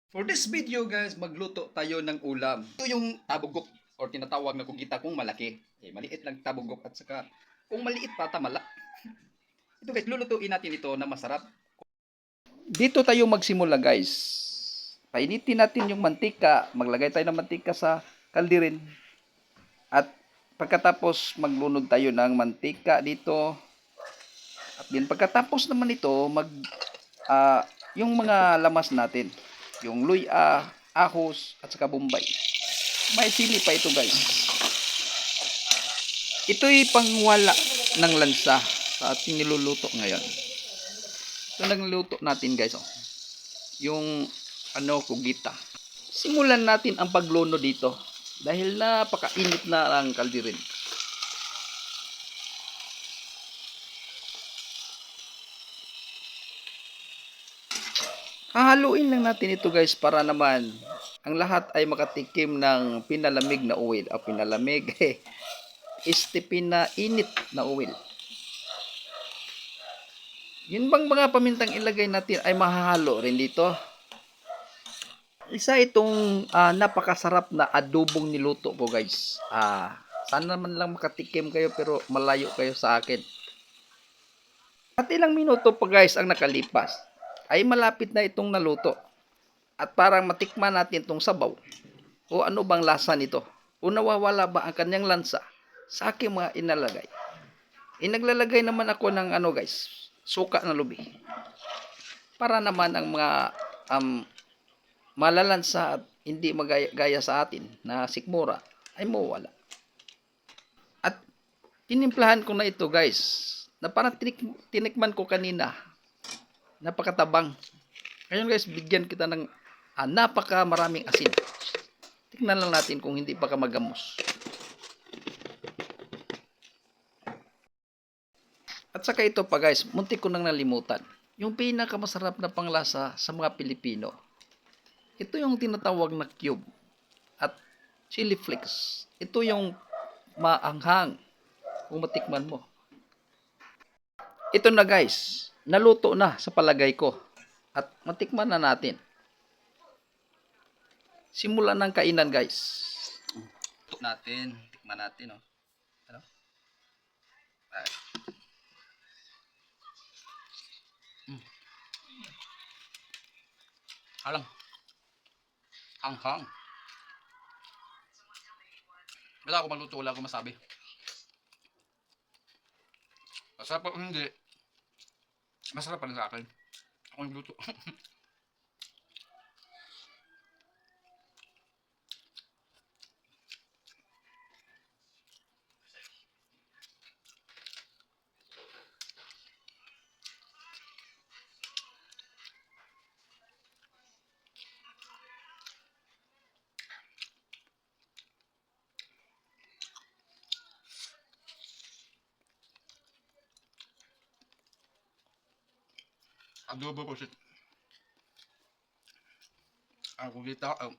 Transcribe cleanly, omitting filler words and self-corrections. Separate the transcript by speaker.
Speaker 1: For this video guys, magluto tayo ng ulam. Ito yung tabugok or tinatawag na kugita kung malaki. Maliit lang tabugok at saka kung maliit pa tamala. Ito guys, lulutuin natin ito na masarap. Dito tayo magsimula guys. Painitin natin yung mantika. Maglagay tayo ng mantika sa kaldirin. At pagkatapos maglunod tayo ng mantika dito. At din pagkatapos naman ito, yung mga lamas natin. Yung luya, ahos, at saka bombay. May sili pa ito guys. Ito'y pangwala ng lansa sa ating niluluto ngayon. Ito nagluto natin guys. Yung kugita. Simulan natin ang pagluno dito. Dahil napakainit na ang kaldirin. Hahaluin lang natin ito guys para naman ang lahat ay makatikim ng pinalamig na oil. Pinalamig pinainit na oil. Yun bang mga pamintang ilagay natin ay mahahalo rin dito. Isa itong napakasarap na adobong niluto ko guys. Sana naman lang makatikim kayo pero malayo kayo sa akin. At ilang minuto pa guys ang nakalipas ay malapit na itong naluto. At parang matikman natin itong sabaw. O ano bang lasa nito? O nawawala ba ang kanyang lansa sa aking mga inalagay? Naglalagay naman ako ng guys, suka na lubi. Para naman ang mga malalansa at hindi magaya sa atin na sikmura ay mawala. At tinimplahan ko na ito guys. Na parang tinikman ko kanina. Napakatabang. Ngayon guys, bigyan kita ng napaka maraming asin. Tingnan lang natin kung hindi pa ka magamos. At saka ito pa guys, muntik ko nang nalimutan. Yung pinakamasarap na panglasa sa mga Pilipino. Ito yung tinatawag na cube. At chili flakes. Ito yung maanghang. Kung matikman mo. Ito na guys, naluto na sa palagay ko. At matikman na natin. Simulan ng kainan guys. Ito natin, tikman natin Ano? Ay. Alang. Hanghang. Wala ako magluto, wala ako masabi. Masarap o hindi, masarap pa rin sa akin. Ako yung luto. Adobo po siya. Ako kita. Ano